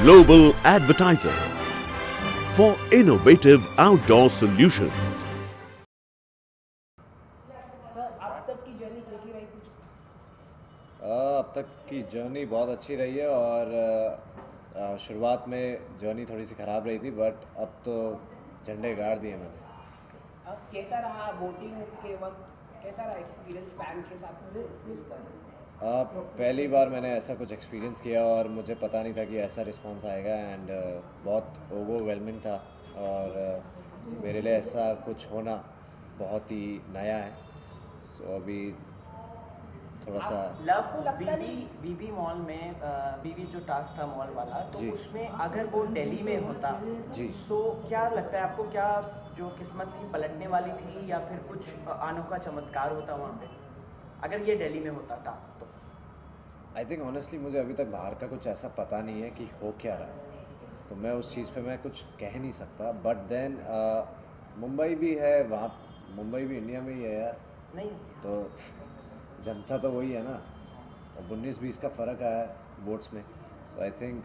global advertiser for innovative outdoor solutions. अब तक की जर्नी बहुत अच्छी रही है और शुरुआत में जर्नी थोड़ी सी ख़राब रही थी, बट अब तो झंडे गाड़ दिए मैंने। अब कैसा रहा वोटिंग के वक्त, कैसा रहा एक्सपीरियंस फैन के साथ मिलकर? पहली बार मैंने ऐसा कुछ एक्सपीरियंस किया और मुझे पता नहीं था कि ऐसा रिस्पांस आएगा एंड बहुत ओवरवेलमिंग था और मेरे लिए ऐसा कुछ होना बहुत ही नया है। सो अभी थोड़ा सा लव बीबी मॉल में बीबी जो टास्क था मॉल वाला, तो उसमें अगर वो दिल्ली में होता जी, सो क्या लगता है आपको, क्या जो किस्मत थी पलटने वाली थी या फिर कुछ अनोखा चमत्कार होता वहाँ पे अगर ये दिल्ली में होता टास्क? तो आई थिंक ऑनेस्टली मुझे अभी तक बाहर का कुछ ऐसा पता नहीं है कि हो क्या रहा है, तो मैं उस चीज़ पे मैं कुछ कह नहीं सकता। बट देन मुंबई भी है, वहाँ मुंबई भी इंडिया में ही है यार, नहीं तो जनता तो वही है ना, और 19-20 का फ़र्क आया है वोट्स में। तो आई थिंक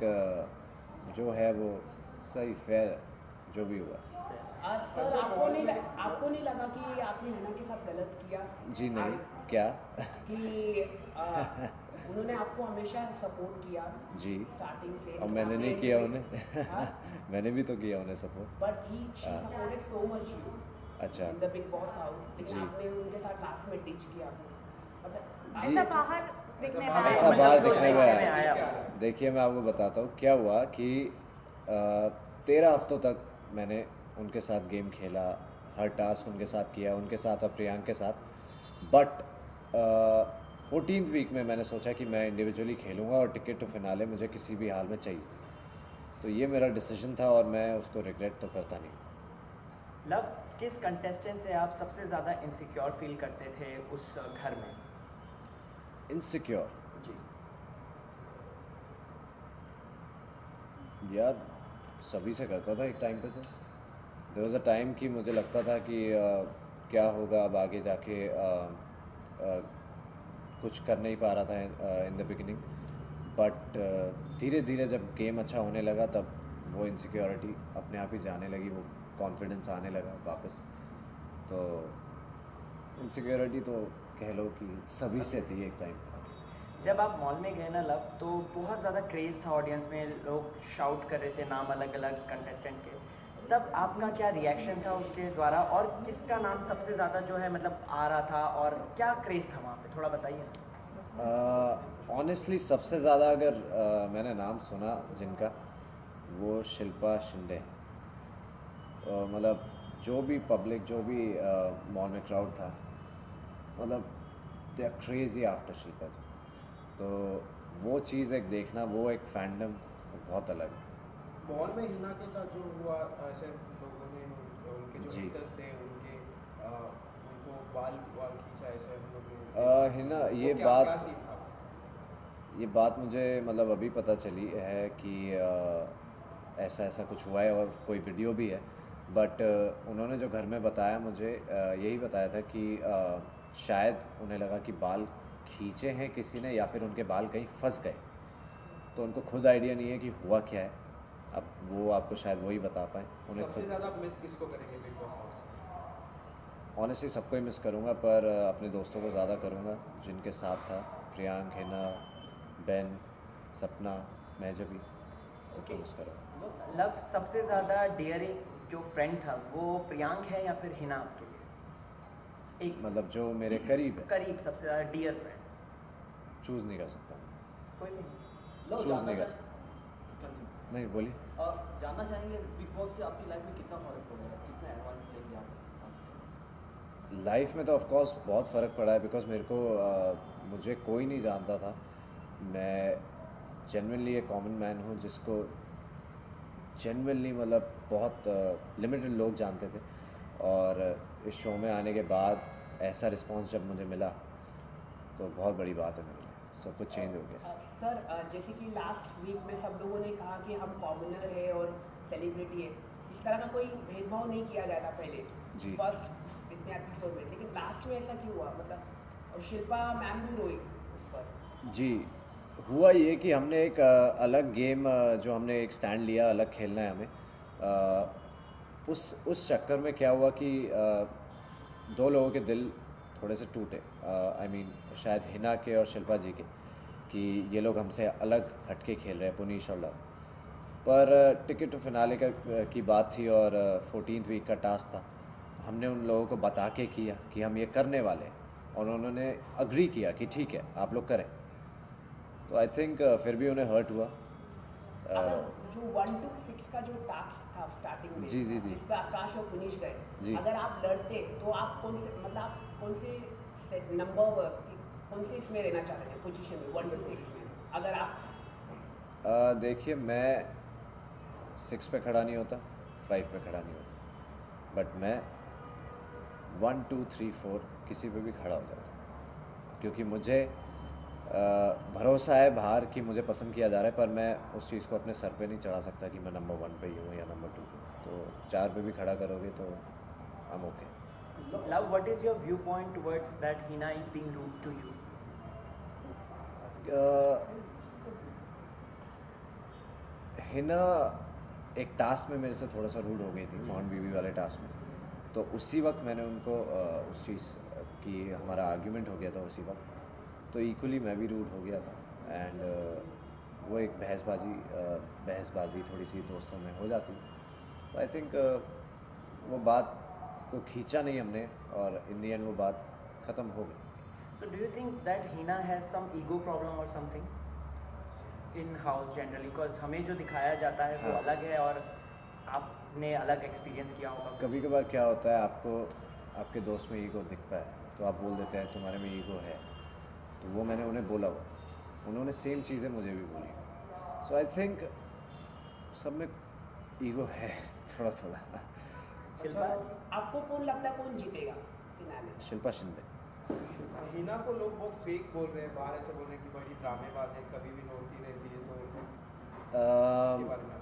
जो है वो सही फेयर जो भी हुआ। सर आपको नहीं लगा कि आपने हिना के साथ गलत किया? जी नहीं, क्या कि उन्होंने आपको हमेशा सपोर्ट किया जी, स्टार्टिंग से, और मैंने नहीं किया उन्हें मैंने भी तो किया उन्हें support, but he supported so much you अच्छा in the Bigg Boss house, लेकिन आपने उनके साथ लास्ट में डिच किया। ऐसा बाहर दिखने में आया, ऐसा बाहर दिखने में आया। देखिए मैं आपको बताता हूँ क्या हुआ कि 13 हफ्तों तक मैंने उनके साथ गेम खेला, हर टास्क उनके साथ किया, उनके साथ और प्रियांक के साथ। बट 14th वीक में मैंने सोचा कि मैं इंडिविजुअली खेलूँगा और टिकट टू फिनाले मुझे किसी भी हाल में चाहिए, तो ये मेरा डिसीजन था और मैं उसको रिग्रेट तो करता नहीं। लव, किस कंटेस्टेंट से आप सबसे ज़्यादा इनसिक्योर फील करते थे उस घर में? इनसिक्योर जी यार सभी से करता था एक टाइम पे, तो देयर वाज अ टाइम कि मुझे लगता था कि क्या होगा अब आगे जाके, कुछ कर नहीं पा रहा था इन द बिगिनिंग, बट धीरे धीरे जब गेम अच्छा होने लगा तब वो इनसिक्योरिटी अपने आप ही जाने लगी, वो कॉन्फिडेंस आने लगा वापस। तो इनसिक्योरिटी तो कह लो कि सभी से थी एक टाइम। जब आप मॉल में गए ना लव, तो बहुत ज़्यादा क्रेज़ था ऑडियंस में, लोग शाउट कर रहे थे नाम अलग अलग कंटेस्टेंट के, तब आपका क्या रिएक्शन था उसके द्वारा, और किसका नाम सबसे ज़्यादा जो है मतलब आ रहा था और क्या क्रेज़ था वहाँ पे, थोड़ा बताइए ना। ऑनेस्टली सबसे ज़्यादा अगर मैंने नाम सुना जिनका, वो शिल्पा शिंदे है। मतलब जो भी पब्लिक, जो भी मॉल में क्राउड था, मतलब they are crazy after Shilpa ji, तो वो चीज़ एक देखना, वो एक फैंडम बहुत अलग है। मॉल में हिना के साथ जो हुआ, ऐसे लोगों ने उनके जो हीटर्स थे उनके उनको बाल खींचा, ऐसे हम लोग हिना ये बात मुझे मतलब अभी पता चली है कि ऐसा कुछ हुआ है और कोई वीडियो भी है, बट उन्होंने जो घर में बताया मुझे यही बताया था कि शायद उन्हें लगा कि बाल खींचे हैं किसी ने या फिर उनके बाल कहीं फंस गए, तो उनको खुद आइडिया नहीं है कि हुआ क्या है। अब वो आपको शायद वही बता पाए। उन्हें सबसे ज़्यादा मिस किसको करेंगे बिग बॉस हाउस? ऑनेस्टली सबको ही मिस करूँगा, पर अपने दोस्तों को ज़्यादा करूँगा जिनके साथ था, प्रियांक, हिना, बेन, सपना, महजबी, सबको मिस करूँगा। लव, सबसे ज़्यादा डियरिंग जो फ्रेंड था वो प्रियांक है या फिर हिना आपके लिए? एक मतलब जो मेरे करीब है, करीब सबसे ज़्यादा डियर फ्रेंड चूज़ नहीं कर सकता, कोई नहीं। चूज़ नहीं कर सकता। नहीं बोलिए। जानना चाहेंगे बिग बॉस से आपकी लाइफ में कितना फ़र्क पड़ेगा, कितना एडवांस लेंगे आप? लाइफ में तो ऑफ कोर्स बहुत फ़र्क पड़ा है, बिकॉज मेरे को मुझे कोई नहीं जानता था। मैं जेन्युइनली एक कॉमन मैन हूँ जिसको जेन्युइनली मतलब बहुत लिमिटेड लोग जानते थे, और इस शो में आने के बाद ऐसा रिस्पांस जब मुझे मिला तो बहुत बड़ी बात है मेरे लिए, सब कुछ चेंज हो गया। सर जैसे कि लास्ट वीक में सब लोगों ने कहा कि हम कॉमनर है और सेलिब्रिटी है, इस तरह का कोई भेदभाव नहीं किया गया था पहले जी, फर्स्ट इतने एपिसोड में, लेकिन लास्ट में ऐसा क्यों हुआ? मतलब और शिल्पा मैम भी रोई उस पर। जी हुआ ये कि हमने एक अलग गेम जो हमने एक स्टैंड लिया, अलग खेलना है हमें, उस चक्कर में क्या हुआ कि दो लोगों के दिल थोड़े से टूटे, आई मीन शायद हिना के और शिल्पा जी के, कि ये लोग हमसे अलग हटके खेल रहे हैं, पुनीश और लव। पर टिकट टू फिनाले की बात थी और 14th वीक का टास्क था। हमने उन लोगों को बता के किया कि हम ये करने वाले हैं और उन्होंने अग्री किया कि ठीक है आप लोग करें। तो आई थिंक फिर भी उन्हें हर्ट हुआ। जो 1 to 6 का जो टास्क था स्टार्टिंग में, जी जी जी, जिस पे आकाश और पुनीश गए, अगर आप लड़ते तो आप कौन से, मतलब आप कौन से नंबर, कौन से इसमें रहना चाह रहे हैं पोजीशन में 1 to 6 में? अगर आप देखिए मैं 6 पे खड़ा नहीं होता, 5 पे खड़ा नहीं होता, बट मैं 1 2 3 4 किसी पे भी खड़ा हो जाता, क्योंकि मुझे भरोसा है बाहर कि मुझे पसंद किया जा रहा है, पर मैं उस चीज़ को अपने सर पे नहीं चढ़ा सकता कि मैं नंबर 1 पे ही हूँ या नंबर 2 पे। तो 4 पे भी खड़ा करोगे तो I am okay. Love, what is your viewpoint towards that Hina is being rude to you? Hina एक टास्क में मेरे से थोड़ा सा रूड हो गई थी, माउंट बीवी वाले टास्क में। तो उसी वक्त मैंने उनको उस चीज़ की, हमारा आर्ग्यूमेंट हो गया था उसी वक्त, तो इक्वली मैं भी रूड हो गया था। एंड वो एक बहसबाजी थोड़ी सी दोस्तों में हो जाती है। तो आई थिंक वो बात को खींचा नहीं हमने और इन दी एंड वो बात ख़त्म हो गई। So do you think that Hina has some ego problem or something in house generally? Because हमें जो दिखाया जाता है वो अलग है और आपने अलग एक्सपीरियंस किया होगा। कभी कभार क्या होता है, आपको आपके दोस्त में ईगो दिखता है तो आप बोल देते हैं तुम्हारे में ईगो है, तो वो मैंने उन्हें बोला, उन्होंने सेम चीज़ें मुझे भी बोली। सो आई थिंक सब में ईगो है थोड़ा थोड़ा। शिल्पा, आपको कौन लगता है कौन जीतेगा फिनाले? शिल्पा शिंदे। हिना को लोग बहुत फेक बोल रहे हैं, बाहर ऐसे बोल रहे हैं कि बड़ी ड्रामेबाज है, कभी भी रोती रहती है, तो इसके बारे में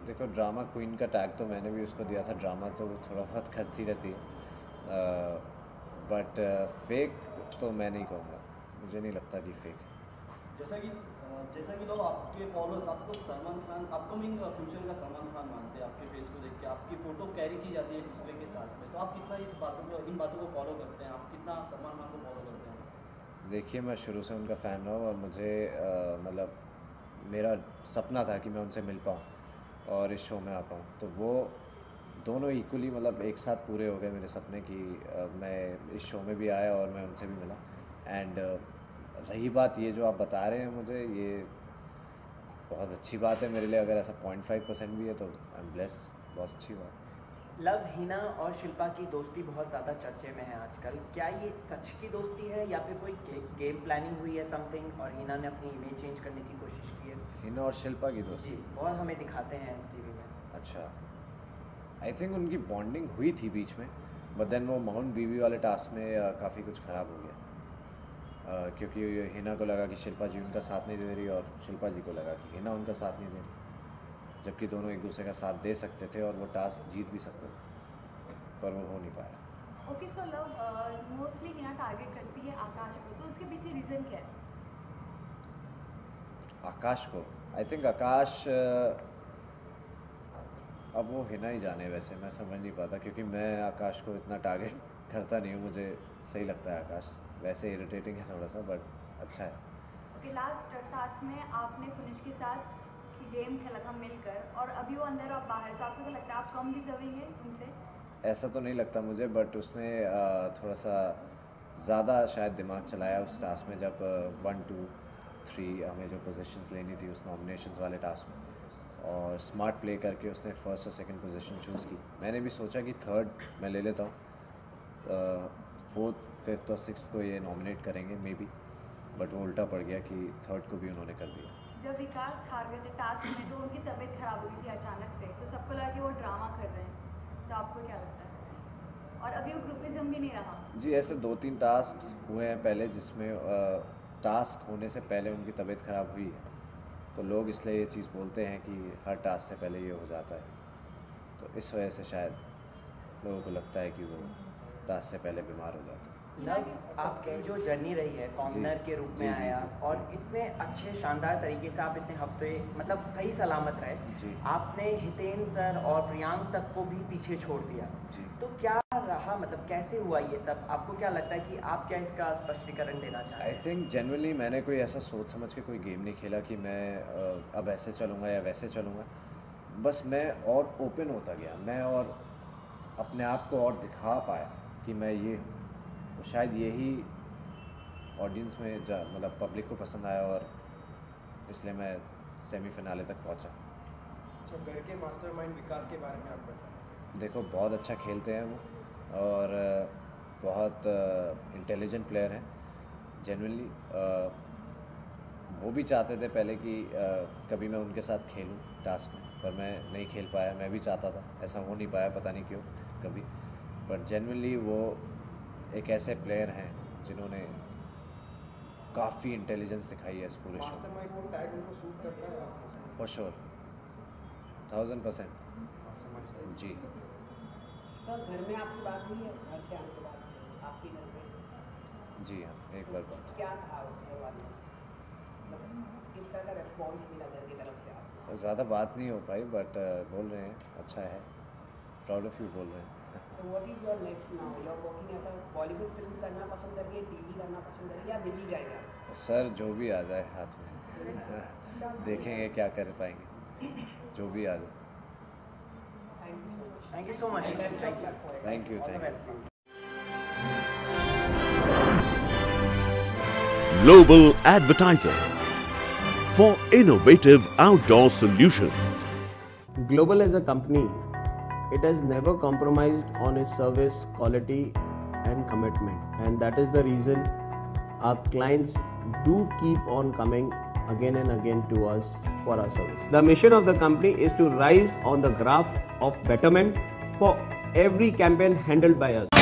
देखो ड्रामा क्वीन का टैग तो मैंने भी उसको दिया था, ड्रामा तो वो थोड़ा बहुत करती रहती है, बट फेक तो मैं नहीं कहूँगा, मुझे नहीं लगता कि फेक है। जैसा कि लोग आपके फॉलोअर्स आपको सलमान खान, अपकमिंग फ्यूचर का सलमान खान मानते हैं, आपके फेस को देख के आपकी फ़ोटो कैरी की जाती है डिस्प्ले के साथ में, तो आप कितना इन बातों को फॉलो करते हैं, आप कितना सलमान खान को फॉलो करते हैं? देखिए मैं शुरू से उनका फ़ैन रहा हूँ और मुझे मतलब मेरा सपना था कि मैं उनसे मिल पाऊँ और इस शो में आ पाऊँ, तो वो दोनों इक्वली मतलब एक साथ पूरे हो गए मेरे सपने कि मैं इस शो में भी आया और मैं उनसे भी मिला। एंड रही बात ये जो आप बता रहे हैं मुझे, ये बहुत अच्छी बात है मेरे लिए, अगर ऐसा 0.5% भी है तो आई एम ब्लेस्ड, बहुत अच्छी बात। लव, हिना और शिल्पा की दोस्ती बहुत ज़्यादा चर्चे में है आजकल, क्या ये सच की दोस्ती है या फिर कोई गेम प्लानिंग हुई है समथिंग और हिना ने अपनी इमेज चेंज करने की कोशिश की है? हिना और शिल्पा की दोस्ती? जी, बहुत हमें दिखाते हैं टीवी में। अच्छा, आई थिंक उनकी बॉन्डिंग हुई थी बीच में, बट देन वो माउंट बीवी वाले टास्क में काफ़ी कुछ ख़राब हो गया, क्योंकि हिना को लगा कि शिल्पा जी उनका साथ नहीं दे रही और शिल्पा जी को लगा कि हिना उनका साथ नहीं दे रही, जबकि दोनों एक दूसरे का साथ दे सकते थे और वो टास्क जीत भी सकते थे, पर वो हो नहीं पाया। Okay, so love mostly Hina target करती है आकाश को, तो उसके पीछे रीज़न क्या है? आकाश को आई थिंक आकाश अब वो हिना ही जाने, वैसे मैं समझ नहीं पाता क्योंकि मैं आकाश को इतना टारगेट करता नहीं हूँ, मुझे सही लगता है आकाश, वैसे इरिटेटिंग है थोड़ा सा बट अच्छा है। ओके, लास्ट टास्क में आपने पुनीश के साथ गेम खेला था मिलकर और अभी वो अंदर और बाहर, तो आपको क्या लगता है आप कम डिजर्विंग है उनसे? ऐसा तो नहीं लगता मुझे, बट उसने थोड़ा सा ज़्यादा शायद दिमाग चलाया उस टास्क में, जब 1 2 3 हमें जो पोजीशंस लेनी थी उस नॉमिनेशंस वाले टास्क में, और स्मार्ट प्ले करके उसने फर्स्ट और सेकंड पोजीशन चूज़ की। मैंने भी सोचा कि थर्ड मैं ले लेता हूँ, फोर्थ फिफ्थ और सिक्स्थ को ये नॉमिनेट करेंगे मे बी, बट वो उल्टा पड़ गया कि थर्ड को भी उन्होंने कर दिया। जब विकास हार गए थे टास्क में तो उनकी तबीयत खराब हो गई थी अचानक से, तो सबको लगा कि वो ड्रामा कर रहे हैं, तो आपको क्या लगता है? और अभी वो ग्रुपिज्म भी नहीं रहा। जी, ऐसे 2-3 टास्क हुए हैं पहले जिसमें टास्क होने से पहले उनकी तबीयत ख़राब हुई है, तो लोग इसलिए ये चीज़ बोलते हैं कि हर टास्क से पहले ये हो जाता है, तो इस वजह से शायद लोगों को लगता है कि वो टास्क से पहले बीमार हो जाते हैं। आपकी जो जर्नी रही है कॉमनर के रूप में आया और इतने अच्छे शानदार तरीके से आप इतने हफ्ते मतलब सही सलामत रहे, आपने हितेन सर और प्रियांक तक को भी पीछे छोड़ दिया, तो क्या रहा, मतलब कैसे हुआ ये सब? आपको क्या लगता है कि आप क्या इसका स्पष्टीकरण देना चाहते हैं? आई थिंक जनरली मैंने कोई ऐसा सोच समझ के कोई गेम नहीं खेला कि मैं अब ऐसे चलूँगा या वैसे चलूँगा। बस मैं और ओपन होता गया, मैं और अपने आप को और दिखा पाया कि मैं ये हूँ। तो शायद यही ऑडियंस में मतलब पब्लिक को पसंद आया और इसलिए मैं सेमीफिनाले तक पहुँचा। अच्छा, घर के मास्टरमाइंड विकास के बारे में आप बताएं। देखो, बहुत अच्छा खेलते हैं वो और बहुत इंटेलिजेंट प्लेयर हैं जेन्युइनली। वो भी चाहते थे पहले कि कभी मैं उनके साथ खेलूं टास्क में, पर मैं नहीं खेल पाया। मैं भी चाहता था, ऐसा हो नहीं पाया, पता नहीं क्यों कभी। पर जेन्युइनली वो एक ऐसे प्लेयर हैं जिन्होंने काफ़ी इंटेलिजेंस दिखाई है इस पूरे शो में। मास्टरमाइंड वो टैग उनको सूट करता है आपके? For sure, 1000% ji. सर, घर में आपकी बात हुई है? घर से आने के बाद आपके घर में? जी हाँ, एक बार बात। क्या था घर वाले, मतलब किस तरह का रेस्पॉन्स मिला घर की तरफ से आपको? ज़्यादा बात नहीं हो पाई, बट बोल रहे हैं अच्छा है, प्राउड ऑफ यू बोल रहे हैं। तो what is your next now? You are working ऐसा बॉलीवुड फिल्म करना पसंद करिए, टीवी करना पसंद करिए, या दिल्ली जाएगा? सर, जो भी आ जाए हाथ में देखेंगे क्या कर पाएंगे, जो भी आ जाए। Thank you so much. Thank you. Global Advertiser for innovative outdoor solutions. Global as a company, it has never compromised on its service quality and commitment, and that is the reason our clients do keep on coming again and again to us for our service. The mission of the company is to rise on the graph of betterment for every campaign handled by us.